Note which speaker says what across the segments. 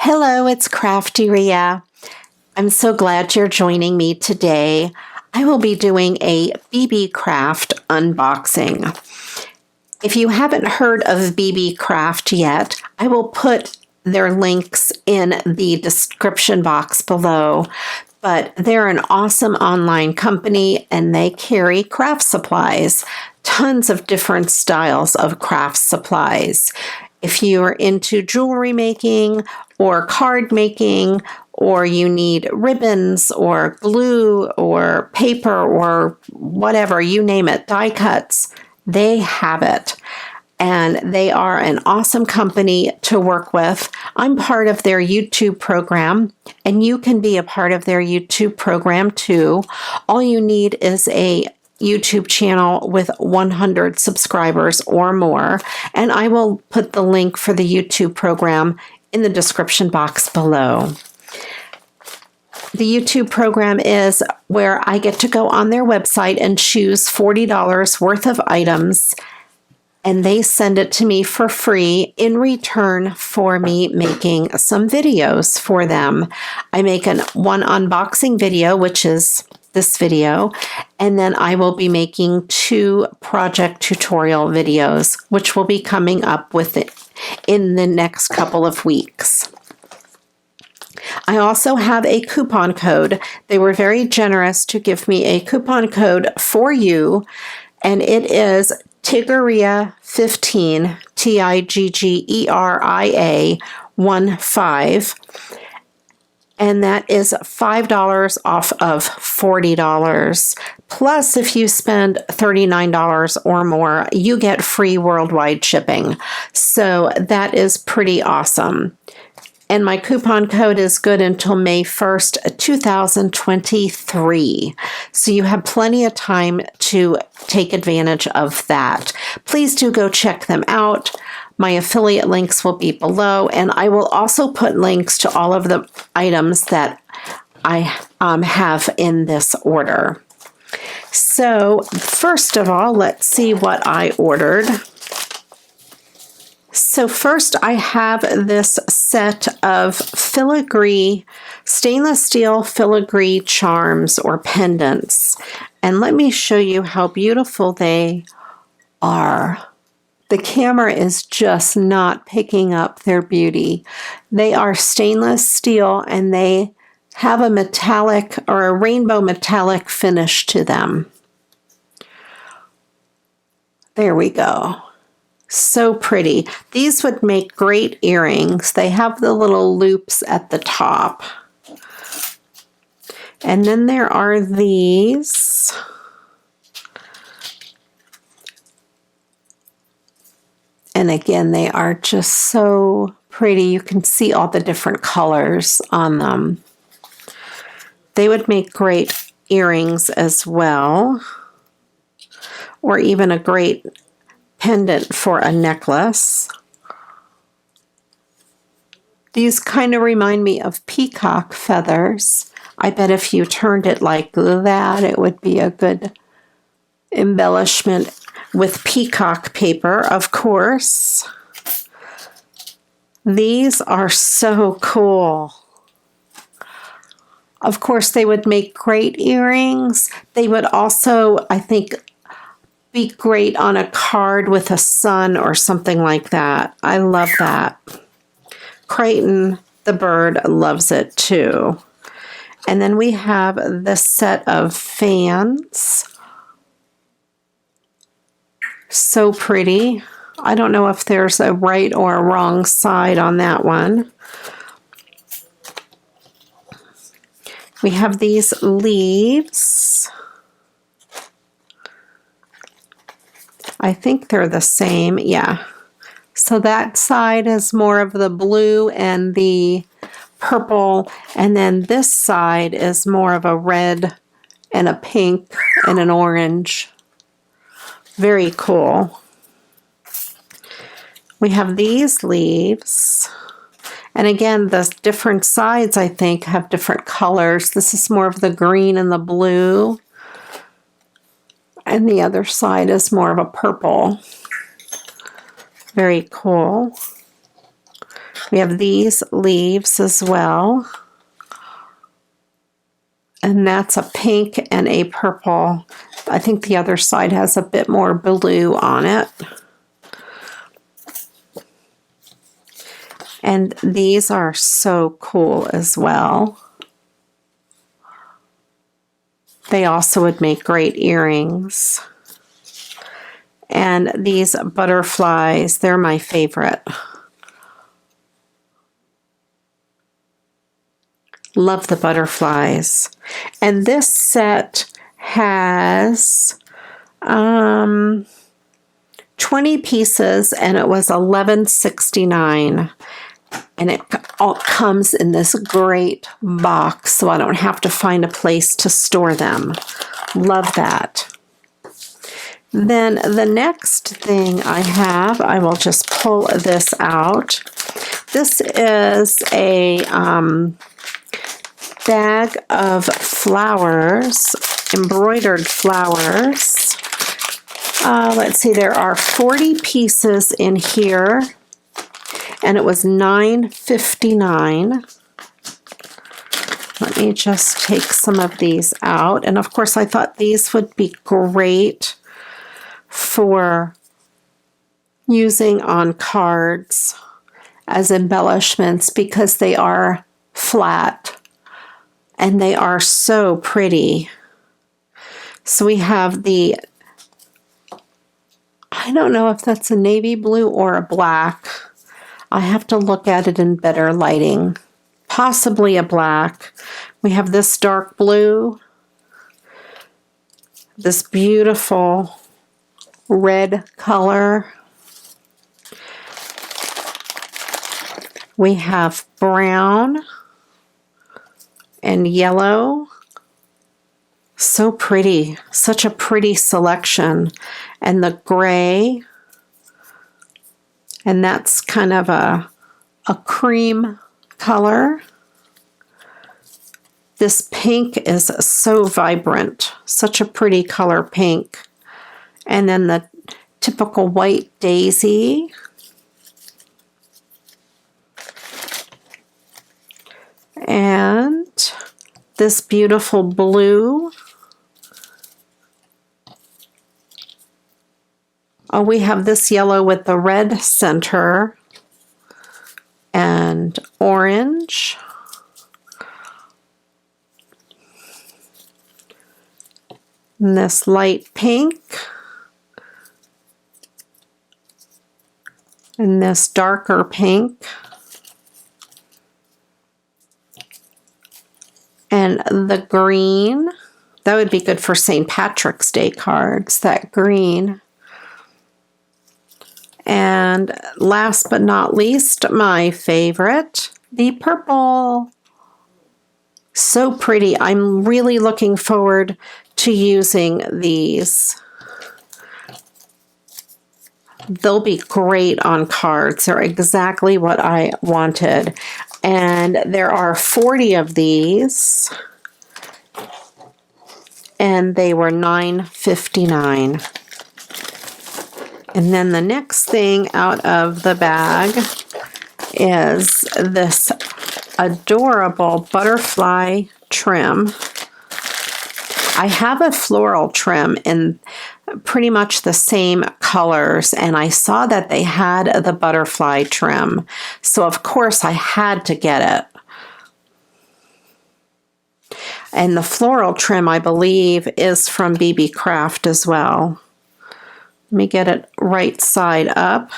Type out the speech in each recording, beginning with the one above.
Speaker 1: Hello, it's Crafty Ria. I'm so glad you're joining me today. I will be doing a Beebeecraft unboxing. If you haven't heard of Beebeecraft yet, I will put their links in the description box below. But they're an awesome online company and they carry craft supplies, tons of different styles of craft supplies. If you're into jewelry making or card making, or you need ribbons or glue or paper or whatever, you name it, die cuts, they have it. And they are an awesome company to work with. I'm part of their YouTube program, and you can be a part of their YouTube program too. All you need is a YouTube channel with 100 subscribers or more, and I will put the link for the YouTube program in the description box below. The YouTube program is where I get to go on their website and choose $40 worth of items, and they send it to me for free in return for me making some videos for them. I make one unboxing video, which is this video, and then I will be making 2 project tutorial videos, which will be coming up with it in the next couple of weeks. I also have a coupon code. They were very generous to give me a coupon code for you, and it is Tiggeria15, Tiggeria 15, and that is $5 off of $40. Plus, if you spend $39 or more, you get free worldwide shipping. So that is pretty awesome. And my coupon code is good until May 1st, 2023. So you have plenty of time to take advantage of that. Please do go check them out. My affiliate links will be below, and I will also put links to all of the items that I have in this order. So first of all, let's see what I ordered. So first I have this set of filigree, stainless steel filigree charms or pendants. And let me show you how beautiful they are. The camera is just not picking up their beauty. They are stainless steel and they have a metallic or a rainbow metallic finish to them. There we go. So pretty. These would make great earrings. They have the little loops at the top. And then there are these. And again, they are just so pretty. You can see all the different colors on them. They would make great earrings as well, or even a great pendant for a necklace. These kind of remind me of peacock feathers. I bet if you turned it like that, it would be a good embellishment with peacock paper, of course. These are so cool. Of course, they would make great earrings. They would also, I think, be great on a card with a sun or something like that. I love that. Creighton, the bird, loves it too. And then we have this set of fans. So pretty. I don't know if there's a right or a wrong side on that one. We have these leaves. I think they're the same, yeah. So that side is more of the blue and the purple, and then this side is more of a red and a pink and an orange. Very cool. We have these leaves. And again, the different sides, I think, have different colors. This is more of the green and the blue. And the other side is more of a purple. Very cool. We have these leaves as well. And that's a pink and a purple. I think the other side has a bit more blue on it. And these are so cool as well. They also would make great earrings. And these butterflies, they're my favorite. Love the butterflies. And this set has 20 pieces, and it was $11.69. And it all comes in this great box, so I don't have to find a place to store them. Love that. Then the next thing I have, I will just pull this out. This is a bag of flowers, embroidered flowers. Let's see, there are 40 pieces in here, and it was $9.59. Let me just take some of these out. And of course, I thought these would be great for using on cards as embellishments because they are flat. And they are so pretty. So we have the, I don't know if that's a navy blue or a black. I have to look at it in better lighting. Possibly a black. We have this dark blue. This beautiful red color. We have brown and yellow. So pretty. Such a pretty selection. And the gray. And that's kind of a cream color. This pink is so vibrant. Such a pretty color pink. And then the typical white daisy. And this beautiful blue. Oh, we have this yellow with the red center and orange. And this light pink. And this darker pink. And the green, that would be good for St. Patrick's Day cards, that green. And last but not least, my favorite, the purple. So pretty. I'm really looking forward to using these. They'll be great on cards. They're exactly what I wanted. And there are 40 of these. And they were $9.59. And then the next thing out of the bag is this adorable butterfly trim. I have a floral trim in pretty much the same colors, and I saw that they had the butterfly trim. So of course I had to get it. And the floral trim, I believe, is from Beebeecraft as well. Let me get it right side up.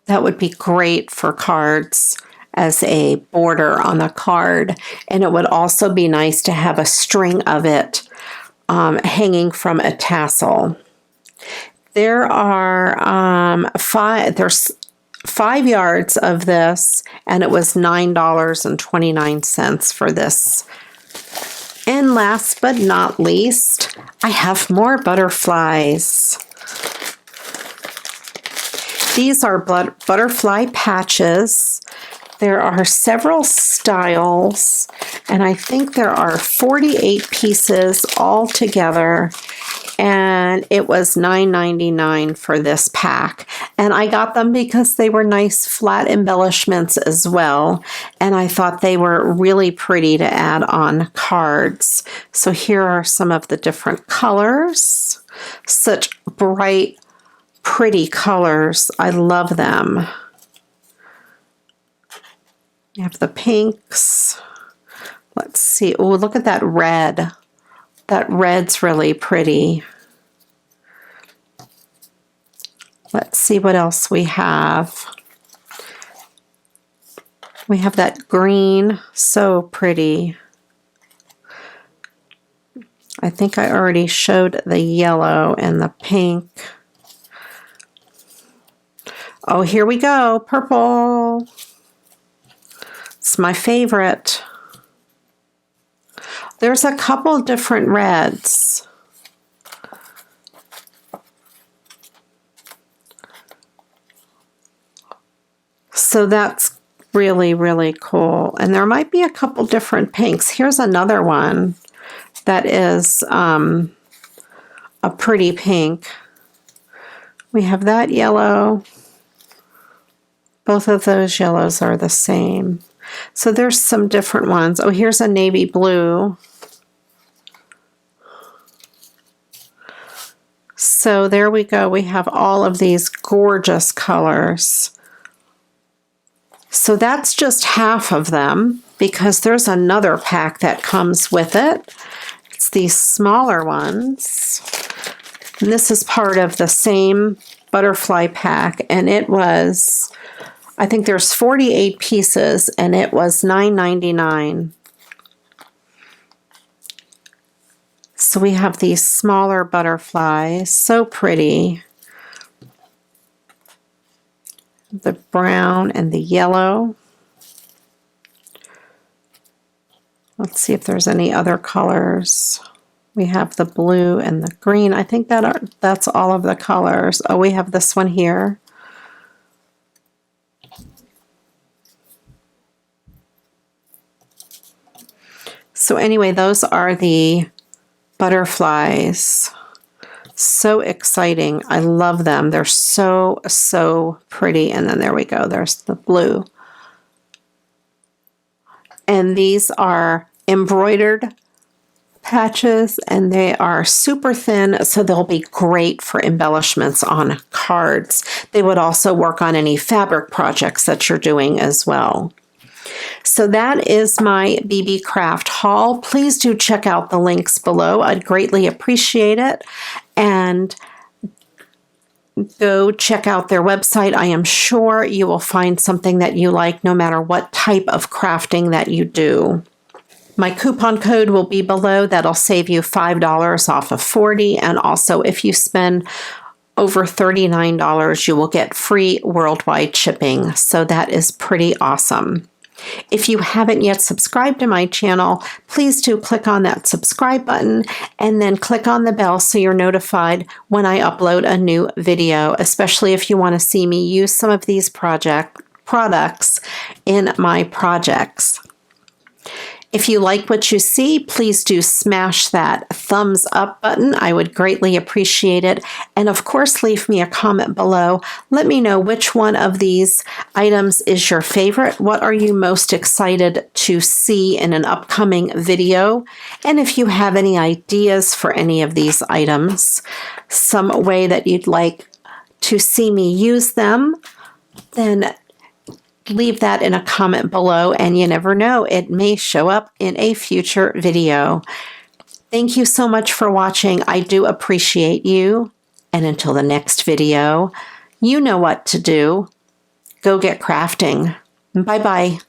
Speaker 1: That would be great for cards as a border on a card. And it would also be nice to have a string of it hanging from a tassel. There are there's 5 yards of this, and it was $9.29 for this. And last but not least, I have more butterflies. These are butterfly patches. There are several styles, and I think there are 48 pieces all together. and it was $9.99 for this pack. And I got them because they were nice flat embellishments as well, and I thought they were really pretty to add on cards. So here are some of the different colors. Such bright, pretty colors. I love them. We have the pinks. Let's see. Oh, look at that red. That red's really pretty. Let's see what else we have. We have that green. So pretty. I think I already showed the yellow and the pink. Oh, here we go. Purple. It's my favorite. There's a couple different reds. So that's really, really cool. And there might be a couple different pinks. Here's another one that is a pretty pink. We have that yellow. Both of those yellows are the same. So there's some different ones. Oh, here's a navy blue. So there we go. We have all of these gorgeous colors. So that's just half of them because there's another pack that comes with it. It's these smaller ones. And this is part of the same butterfly pack, and it was, I think there's 48 pieces, and it was $9.99. So we have these smaller butterflies, so pretty. The brown and the yellow. Let's see if there's any other colors. We have the blue and the green. I think that's all of the colors. Oh, we have this one here. So anyway, those are the butterflies. So exciting. I love them. They're so, so pretty. And then there we go. There's the blue. And these are embroidered patches, and they are super thin, so they'll be great for embellishments on cards. They would also work on any fabric projects that you're doing as well. So that is my Beebeecraft haul. Please do check out the links below. I'd greatly appreciate it. And go check out their website. I am sure you will find something that you like no matter what type of crafting that you do. My coupon code will be below. That'll save you $5 off of $40. And also if you spend over $39, you will get free worldwide shipping. So that is pretty awesome. If you haven't yet subscribed to my channel, please do click on that subscribe button and then click on the bell so you're notified when I upload a new video, especially if you want to see me use some of these products in my projects. If you like what you see, please do smash that thumbs up button. I would greatly appreciate it. And of course, leave me a comment below. Let me know which one of these items is your favorite. What are you most excited to see in an upcoming video? And if you have any ideas for any of these items, some way that you'd like to see me use them, then leave that in a comment below, and you never know, it may show up in a future video. Thank you so much for watching. I do appreciate you. And until the next video, you know what to do. Go get crafting. Bye-bye.